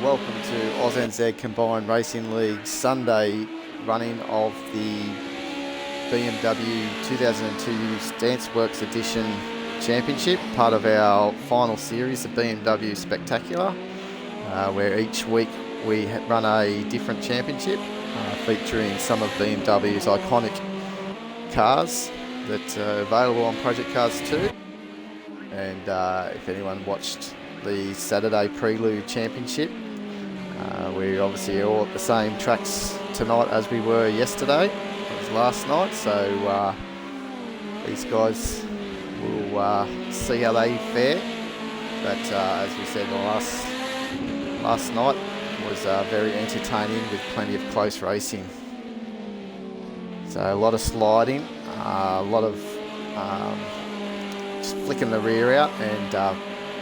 Welcome to AusNZ Combined Racing League Sunday running of the BMW 2002 StanceWorks Edition Championship, part of our final series, the BMW Spectacular, where each week we run a different championship featuring some of BMW's iconic cars that are available on Project Cars 2. And if anyone watched the Saturday Prelude Championship, we're obviously all at the same tracks tonight as we were yesterday. It was last night, so these guys will see how they fare. But as we said, last night was very entertaining with plenty of close racing. So a lot of sliding, a lot of just flicking the rear out, and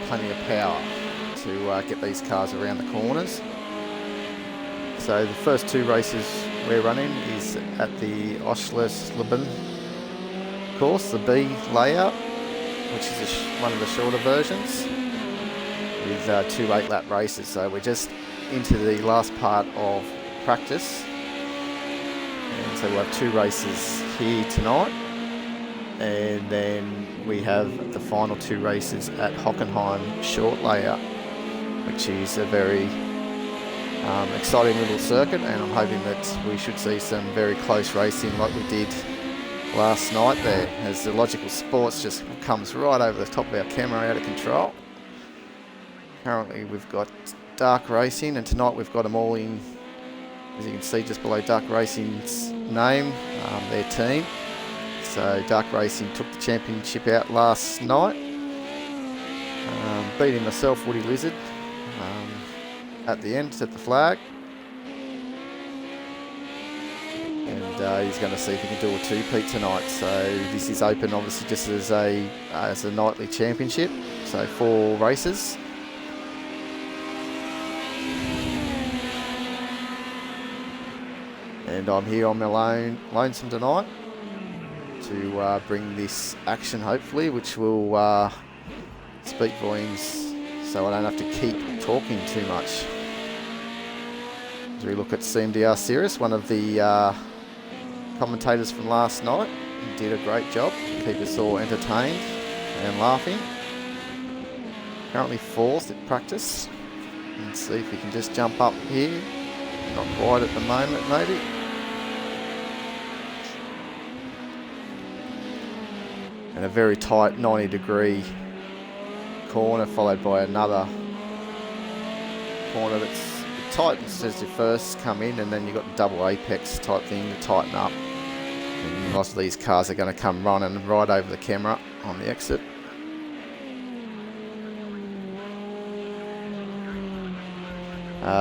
plenty of power to get these cars around the corners. So the first two races we're running is at the Oschersleben course, the B layout, which is one of the shorter versions, with two 8-lap races. So we're just into the last part of practice, and so we'll have two races here tonight, and then we have the final two races at Hockenheim short layout, which is a very exciting little circuit, and I'm hoping that we should see some very close racing like we did last night there, as the Logical Sports just comes right over the top of our camera, out of control. Currently we've got Dark Racing, and tonight we've got them all in, as you can see just below Dark Racing's name, their team. So Dark Racing took the championship out last night, beating myself, Woody Lizard, at the end, set the flag, and he's going to see if he can do a two-peat tonight. So this is open obviously just as a nightly championship, so 4 races. And I'm here on my lonesome tonight to bring this action, hopefully, which will speak volumes so I don't have to keep talking too much. As we look at CMDR Sirius, one of the commentators from last night, did a great job to keep us all entertained and laughing. Currently 4th at practice. Let's see if we can just jump up here. Not quite at the moment, maybe. And a very tight 90-degree corner, followed by another corner that's tight as you first come in, and then you've got the double apex type thing to tighten up. And lots of these cars are going to come running right over the camera on the exit.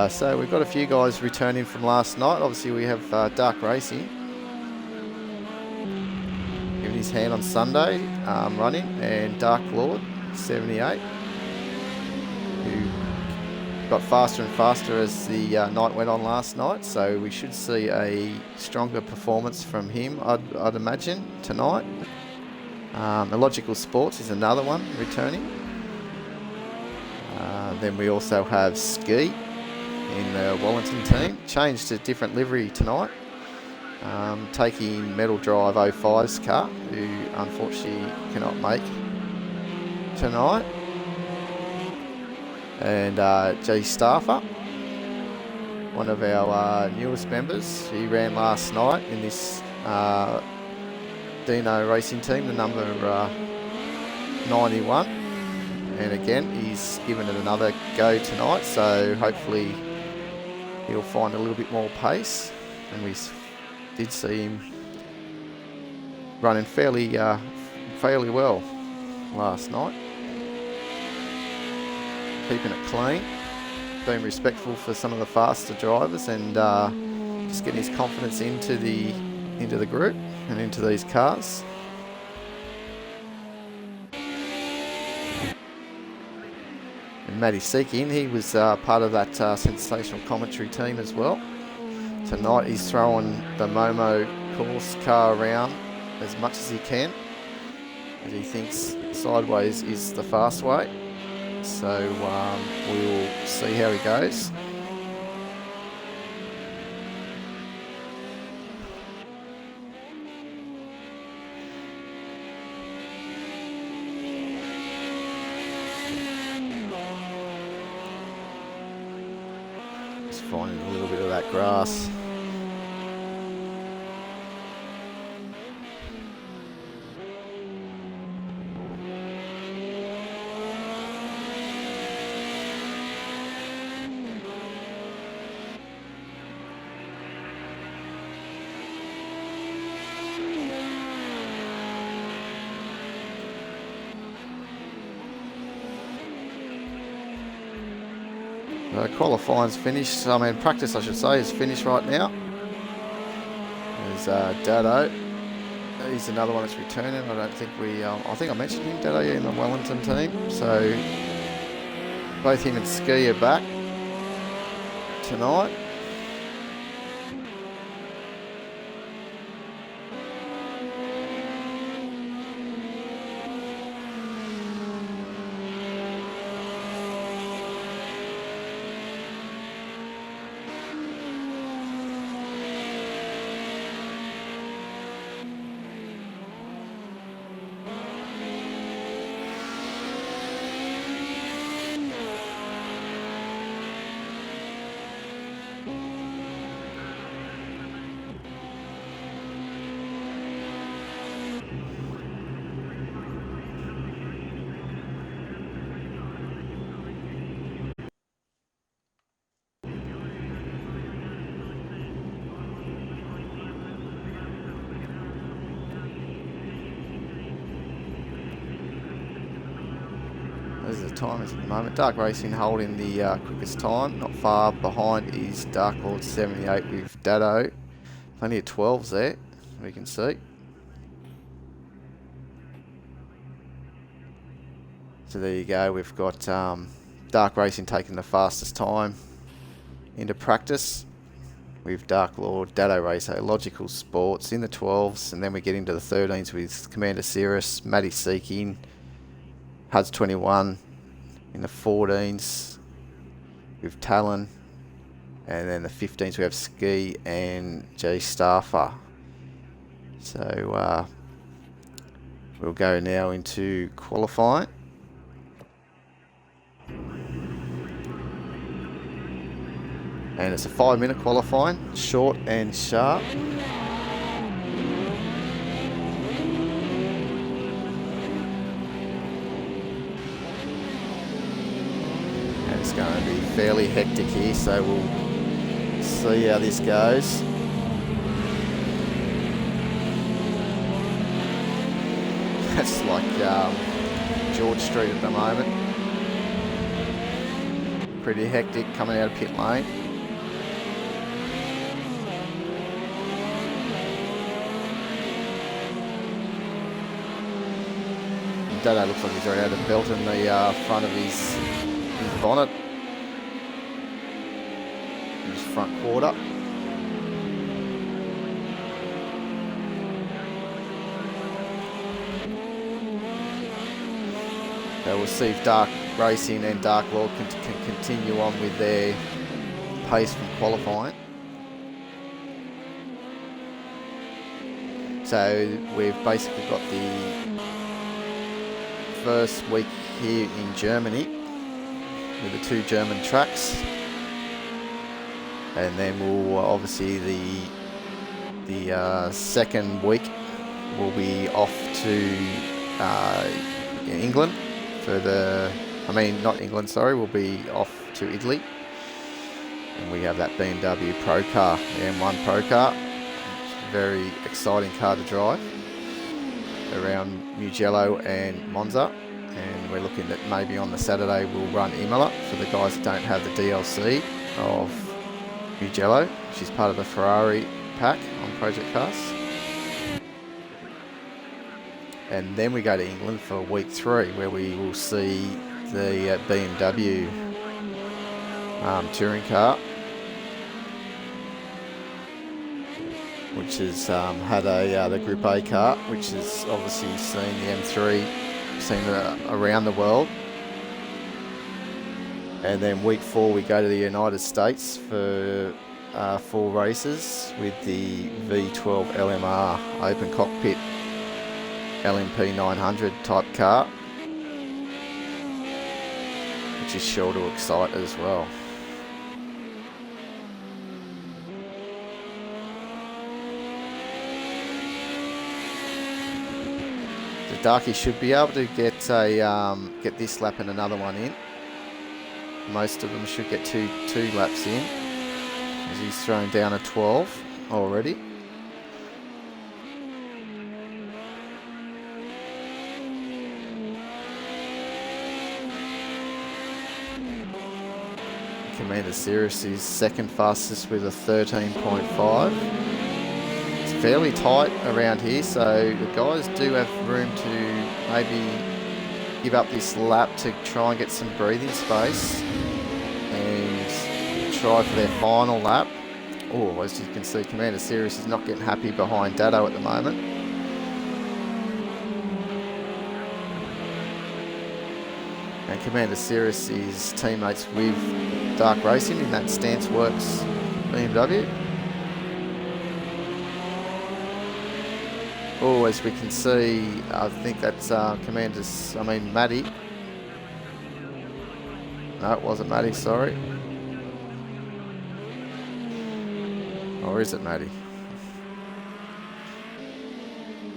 So we've got a few guys returning from last night. Obviously we have Dark Racing giving his hand on Sunday, running, and Dark Lord 78, who got faster and faster as the night went on last night, so we should see a stronger performance from him, I'd imagine, tonight. Logical Sports is another one returning. Then we also have Ski in the Wellington team, changed to different livery tonight, taking Metal Drive 05's car, who unfortunately cannot make tonight. And Jay Staffer, one of our newest members, he ran last night in this Dino racing team, the number 91, and again he's given it another go tonight, so hopefully he'll find a little bit more pace. And we did see him running fairly well last night, keeping it clean, being respectful for some of the faster drivers, and just getting his confidence into the group and into these cars. And Matty Seekin, he was part of that sensational commentary team as well. Tonight he's throwing the Momo course car around as much as he can, as he thinks sideways is the fast way. So we'll see how he goes. Just finding a little bit of that grass. Qualifying's finished. I mean, practice, I should say, is finished right now. There's Dado. He's another one that's returning. I don't think we. I think I mentioned him, Dado, in the Wellington team. So both him and Ski are back tonight. Those are the timers at the moment. Dark Racing holding the quickest time. Not far behind is Dark Lord 78 with Dado. Plenty of 12s there, we can see. So there you go. We've got Dark Racing taking the fastest time into practice with Dark Lord, Dado Racer, Logical Sports in the 12s, and then we get into the 13s with Commander Cirrus, Matty Seeking, Huds 21 in the 14s with Talon, and then the 15s we have Ski and J Staffer. So we'll go now into qualifying. And it's a 5-minute qualifying, short and sharp. It's going to be fairly hectic here, so we'll see how this goes. That's like George Street at the moment. Pretty hectic coming out of pit lane. Dado looks like he's already had a belt in the front of his bonnet, his front quarter. So we'll see if Dark Racing and Dark Lord can continue on with their pace from qualifying. So we've basically got the first week here in Germany with the 2 German tracks, and then we'll obviously the second week we'll be off to England for the, not England, sorry, we'll be off to Italy, and we have that BMW Pro Car, the M1 Pro Car. It's a very exciting car to drive around Mugello and Monza. And we're looking at maybe on the Saturday we'll run Imola for the guys that don't have the DLC of Mugello, which is part of the Ferrari pack on Project Cars. And then we go to England for week 3, where we will see the BMW touring car, which has had the Group A car, which has obviously seen the M3 seen around the world. And then week 4 we go to the United States for 4 races with the V12 LMR open cockpit LMP 900 type car, which is sure to excite as well. Darky should be able to get this lap and another one in. Most of them should get two laps in, as he's thrown down a 12 already. Commander Cirrus is second fastest with a 13.5. It's fairly tight around here, so the guys do have room to maybe give up this lap to try and get some breathing space and try for their final lap. Oh, as you can see, Commander Cirrus is not getting happy behind Dado at the moment. And Commander Cirrus is teammates with Dark Racing in that StanceWorks BMW. Oh, as we can see, I think that's Matty. No, it wasn't Matty, sorry. Or is it Matty?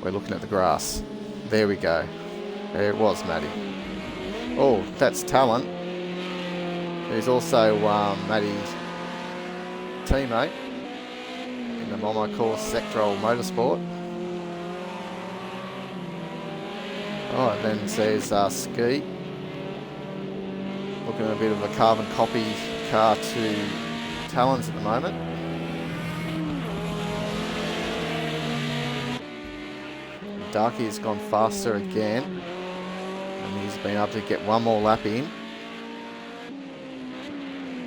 We're looking at the grass. There we go. There it was, Matty. Oh, that's Talon. Who's also Matty's teammate in the Momo course Sectoral Motorsport. Oh, and then says Ski. Looking at a bit of a carbon copy car to Talon's at the moment. Darky has gone faster again. And he's been able to get one more lap in.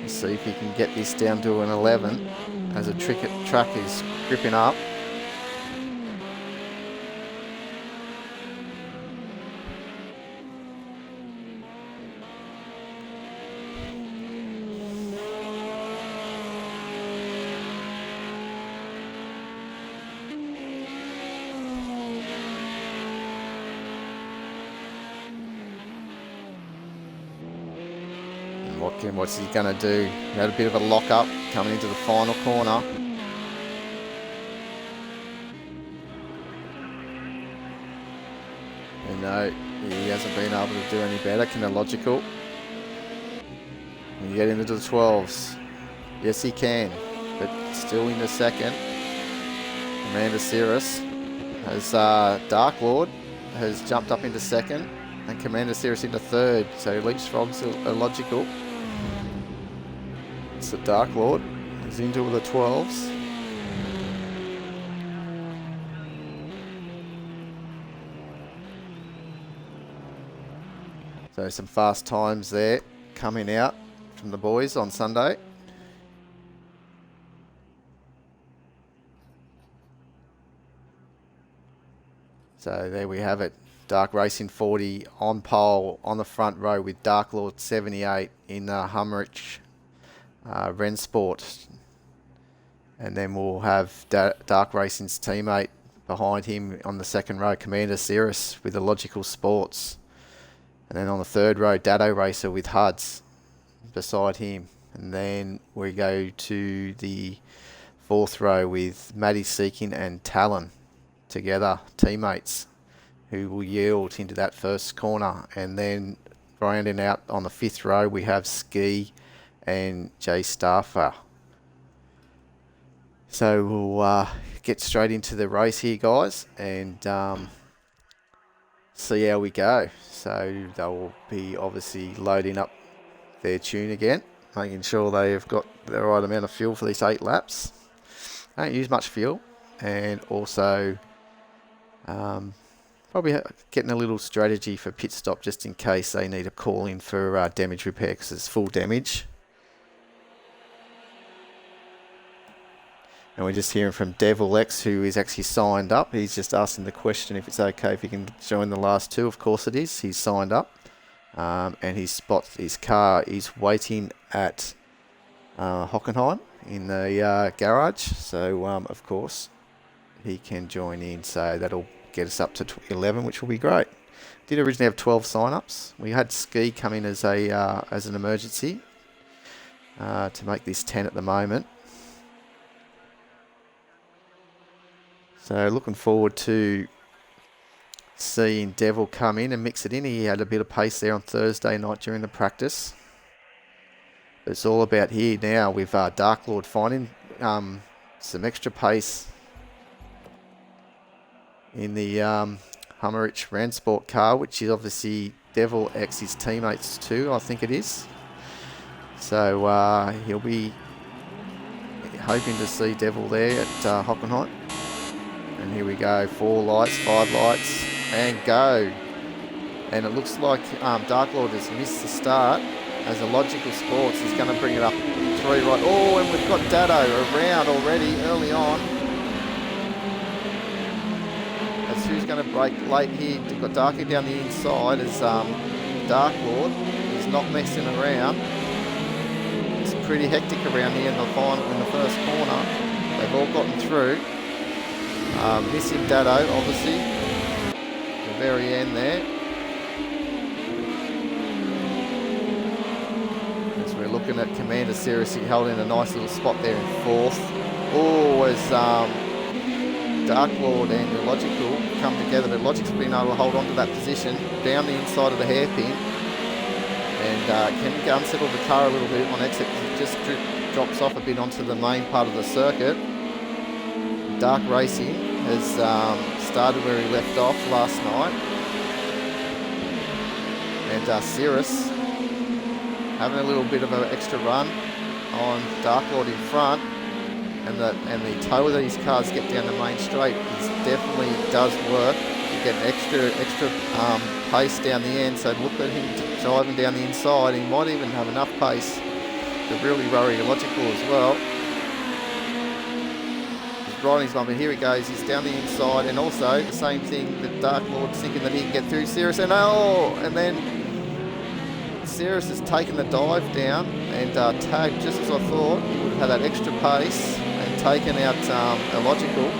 Let's see if he can get this down to an 11 as a track is gripping up. What's he going to do? He had a bit of a lock up coming into the final corner. And no, he hasn't been able to do any better. Kinological. Can he get into the 12s? Yes, he can. But still in the second. Commander Cirrus has Dark Lord has jumped up into second. And Commander Cirrus into third. So leapfrogs are logical. It's the Dark Lord. He's into the 12s. So some fast times there coming out from the boys on Sunday. So there we have it. Dark Racing 40 on pole on the front row with Dark Lord 78 in the Hummerich Rensport. And then we'll have Dark Racing's teammate behind him on the second row, Commander Cirrus with the Logical Sports. And then on the third row, Dado Racer with HUDs beside him. And then we go to the fourth row with Matty Seeking and Talon together, teammates, who will yield into that first corner. And then rounding out on the fifth row, we have Ski and Jay Staffer. So we'll get straight into the race here, guys, and see how we go. So they'll be obviously loading up their tune again, making sure they've got the right amount of fuel for these 8 laps. Don't use much fuel, and also probably getting a little strategy for pit stop just in case they need a call in for damage repair, because it's full damage. And we're just hearing from Devil X, who is actually signed up. He's just asking the question if it's okay if he can join the last 2. Of course it is. He's signed up. And his car is waiting at Hockenheim in the garage. So, of course, he can join in. So that'll get us up to 11, which will be great. Did originally have 12 sign-ups. We had Ski come in as an emergency to make this 10 at the moment. So looking forward to seeing Devil come in and mix it in. He had a bit of pace there on Thursday night during the practice. It's all about here now with Dark Lord finding some extra pace in the Hummerich Ransport car, which is obviously Devil X his teammates too, I think it is. So he'll be hoping to see Devil there at Hockenheim. And here we go, 4 lights, 5 lights, and go. And it looks like Dark Lord has missed the start. As a Logical Sports, he's going to bring it up 3 right. Oh, and we've got Dado around already early on. As who's going to break late here? We've got Darky down the inside as Dark Lord. He's not messing around. It's pretty hectic around here in the final, in the first corner. They've all gotten through. Missing Dado, obviously. At the very end there. As we're looking at Commander seriously holding a nice little spot there in 4th. Oh, as Dark Lord and Logical come together, but Logic's been able to hold on to that position down the inside of the hairpin. And can unsettle the car a little bit on exit because it just drops off a bit onto the main part of the circuit. Dark Racing has started where he left off last night. And Cirrus having a little bit of an extra run on Dark Lord in front. And the toe that these cars get down the main straight definitely does work. You get extra pace down the end. So look at him driving down the inside. He might even have enough pace to really worry Logical as well. He's riding his moment. Here he goes. He's down the inside, and also the same thing that Dark Lord's thinking that he can get through Cirrus. And and then Cirrus has taken the dive down and tagged just as I thought. He would have had that extra pace and taken out Illogical.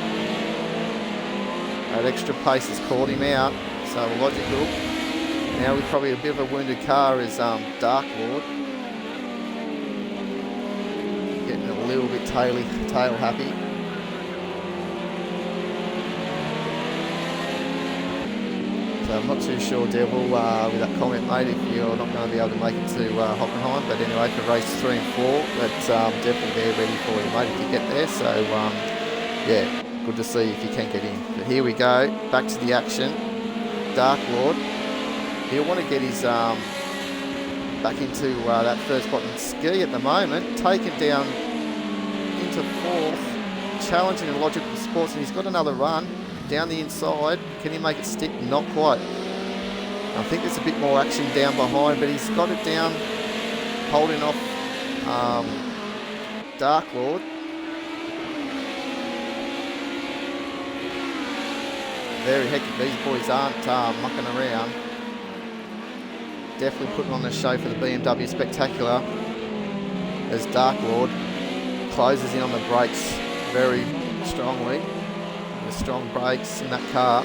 That extra pace has caught him out. So Illogical. Now with probably a bit of a wounded car is Dark Lord. Getting a little bit tail happy. So I'm not too sure, Devil, with that comment, mate, if you're not going to be able to make it to Hockenheim. But anyway, for race 3 and 4, that's definitely there ready for you, mate, if you get there. So, yeah, good to see if you can get in. But here we go, back to the action. Dark Lord, he'll want to get his back into that first spot in ski at the moment. Taken down into 4th, challenging in Logical Sports, and he's got another run. Down the inside, can he make it stick? Not quite. I think there's a bit more action down behind, but he's got it down, holding off Dark Lord. Very hectic. These boys aren't mucking around. Definitely putting on the show for the BMW Spectacular as Dark Lord closes in on the brakes very strongly. Strong brakes in that car.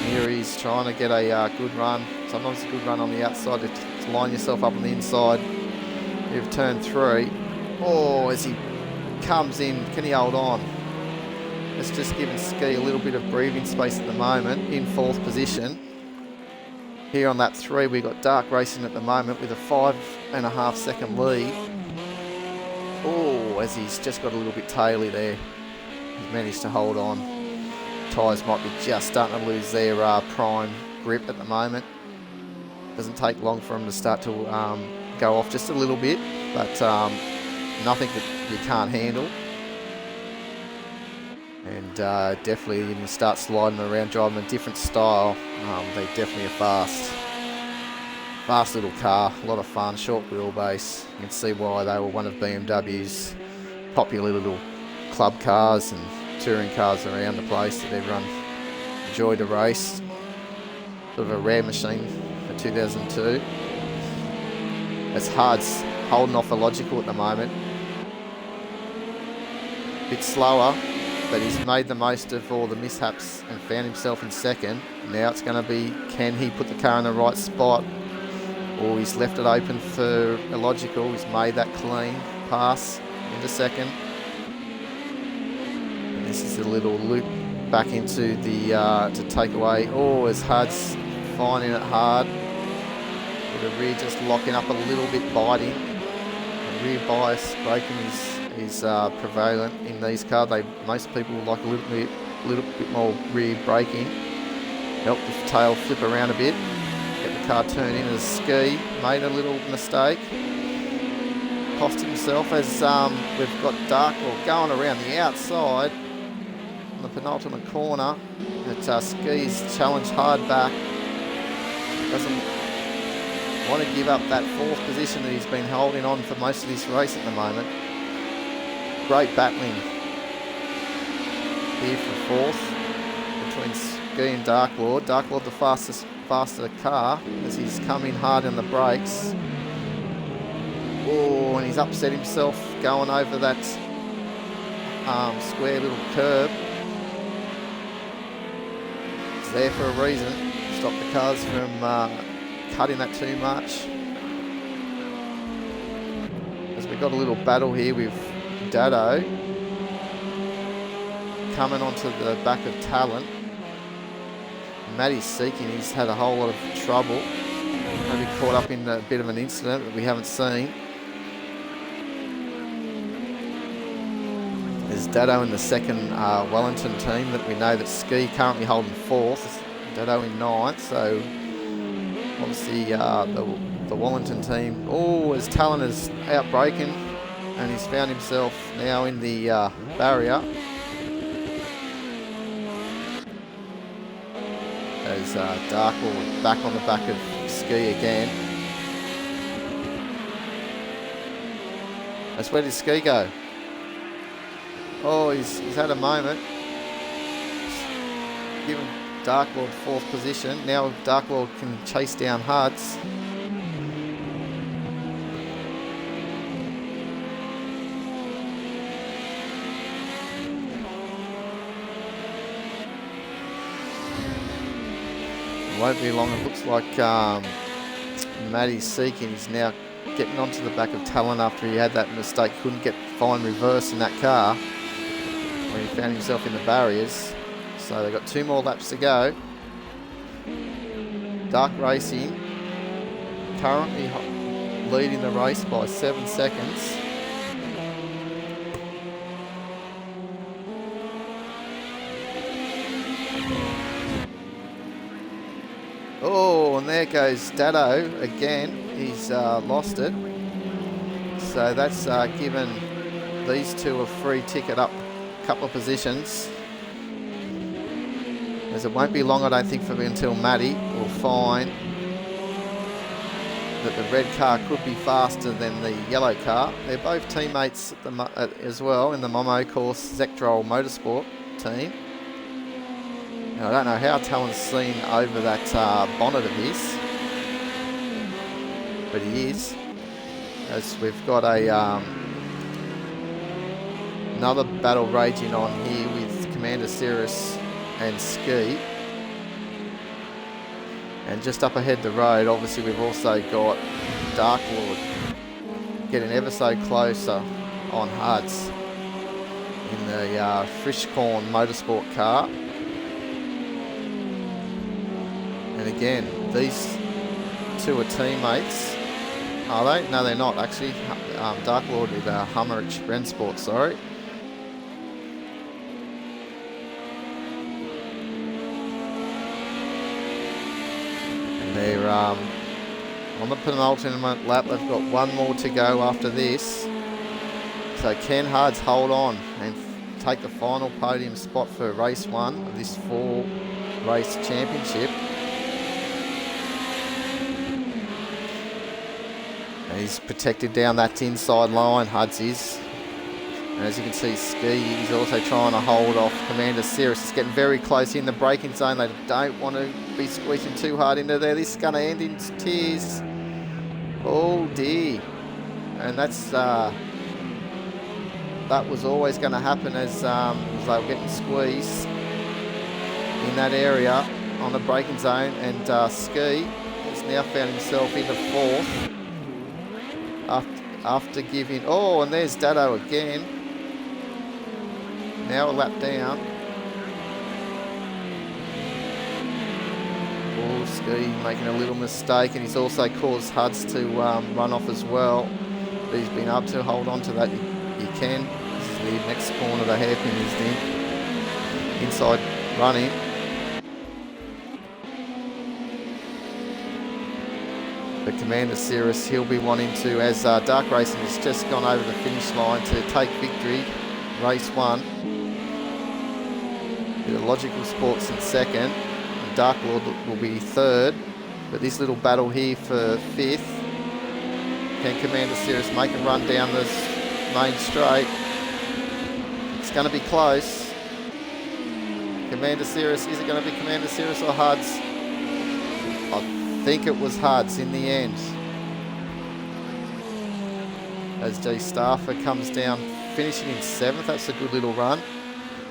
Here he's trying to get a good run. Sometimes a good run on the outside to line yourself up on the inside. You've turned 3. Oh, as he comes in, can he hold on? Let's just give Ski a little bit of breathing space at the moment in 4th position. Here on lap 3, we've got Dark Racing at the moment with a 5.5 second lead. Oh, as he's just got a little bit taily there. He's managed to hold on. Tyres might be just starting to lose their prime grip at the moment. Doesn't take long for them to start to go off just a little bit, but nothing that you can't handle. And definitely when you start sliding around, driving a different style, they definitely are fast. Fast little car, a lot of fun, short wheelbase. You can see why they were one of BMW's popular little club cars and touring cars around the place that everyone enjoyed to race. Sort of a rare machine for 2002. As Hard's holding off Illogical at the moment. A bit slower, but he's made the most of all the mishaps and found himself in 2nd. Now it's going to be, can he put the car in the right spot? Or he's left it open for Illogical. He's made that clean pass into 2nd. And this is a little loop back into the to take away. Oh, as Hud's finding it hard. With the rear just locking up a little bit, biting. The rear bias braking is prevalent in these cars. Most people like a little bit more rear braking. Help the tail flip around a bit. Get the car turned in as Ski made a little mistake. Cost himself as we've got Darkwall going around the outside on the penultimate corner. But Ski's challenged hard back. Doesn't want to give up that fourth position that he's been holding on for most of this race at the moment. Great battling here for fourth between Ski and Darklord. Darklord the faster car as he's coming hard on the brakes. Oh, and he's upset himself going over that square little curb. It's there for a reason. Stop the cars from cutting that too much. As we've got a little battle here with Dado coming onto the back of Talent. Matty's seeking, he's had a whole lot of trouble. Maybe caught up in a bit of an incident that we haven't seen. There's Dado in the second Wellington team that we know that Ski currently holding fourth. Dado in ninth, so obviously the Wellington team. Oh, as Talon is out braking and he's found himself now in the barrier. As Darkwall back on the back of Ski again. That's where did Ski go? Oh, he's had a moment. Given Darkwall fourth position. Now Darkwall can chase down Huds. Won't be long. It looks like Matty's seeking. He's now getting onto the back of Talon after he had that mistake. Couldn't get fine reverse in that car when he found himself in the barriers. So they've got 2 more laps to go. Dark Racing currently leading the race by 7 seconds. Oh, and there goes Dado again. He's lost it. So that's given these two a free ticket up a couple of positions. As it won't be long, I don't think, until Matty will find that the red car could be faster than the yellow car. They're both teammates as well in the Momo Course Zectrol Motorsport team. And I don't know how Talon's seen over that bonnet of his, but he is. As we've got another battle raging on here with Commander Cirrus and Ski. And just up ahead the road, obviously we've also got Darklord getting ever so closer on Huds in the Frischkorn Motorsport car. And again, these two are teammates. Are they? No, they're not actually. Darklord with Hummer Rennsport, sorry. And they're on the penultimate lap. They've got 1 more to go after this. So can Huds hold on and take the final podium spot for race 1 of this 4-race championship? He's protected down that inside line, Huds is. And as you can see, Ski is also trying to hold off Commander Cirrus. It's getting very close in the braking zone. They don't want to be squeezing too hard into there. This is going to end in tears. Oh dear. And that's that was always going to happen as they were getting squeezed in that area on the braking zone. And Ski has now found himself into 4th. After giving, oh, and there's Dado again. Now a lap down. little ski making a little mistake, and he's also caused Huds to run off as well. But he's been able to hold on to that. You can. This is the next corner, the hairpin is the inside running. But Commander Cirrus, he'll be wanting to, as Dark Racing has just gone over the finish line to take victory, race 1. The Logical Sports in second, and Dark Lord will be third. But this little battle here for 5th. Can Commander Cirrus make a run down this main straight? It's going to be close. Commander Cirrus, is it going to be Commander Cirrus or Huds? I think it was Huds in the end. As G Staffer comes down, finishing in 7th. That's a good little run.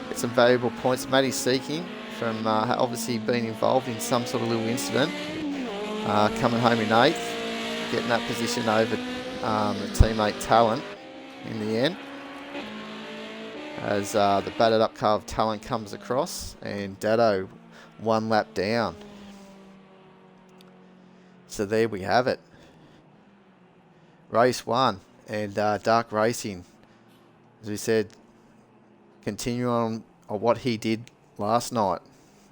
Get some valuable points. Matty Seeking from obviously being involved in some sort of little incident. Coming home in 8th. Getting that position over the teammate Talent in the end. As the battered up car of Talent comes across, and Dado 1 lap down. So there we have it. Race 1, and Dark Racing, as we said, continue on what he did last night,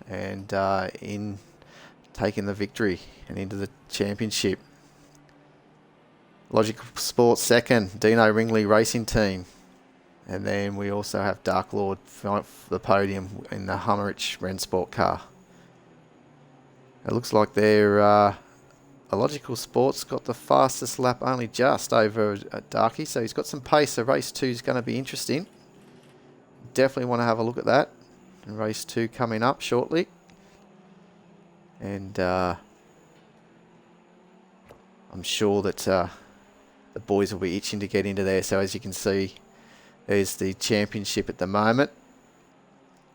and in taking the victory and into the championship. Logical Sports second, Dino Ringley Racing Team. And then we also have Dark Lord for the podium in the Hummerich Rennsport car. It looks like they're Logical Sports got the fastest lap, only just over Darky, so he's got some pace. So race 2 is going to be interesting. Definitely want to have a look at that. And race 2 coming up shortly. And I'm sure that the boys will be itching to get into there. So as you can see, there's the championship at the moment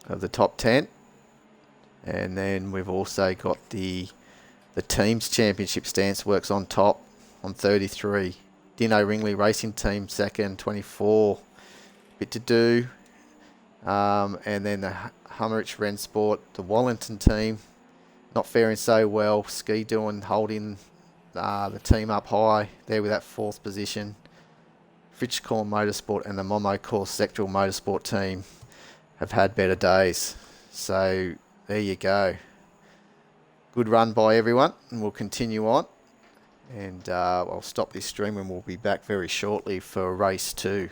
of the top 10. And then we've also got the team's championship. StanceWorks on top on 33. Dino Ringley Racing Team second, 24. Bit to do. And then the Hummerich Rennsport, the Wallington team, not faring so well. Ski doing, holding the team up high there with that 4th position. Fitchcorn Motorsport and the Momo Course Sectoral Motorsport team have had better days. So there you go. Good run by everyone, and we'll continue on. And I'll stop this stream and we'll be back very shortly for race 2.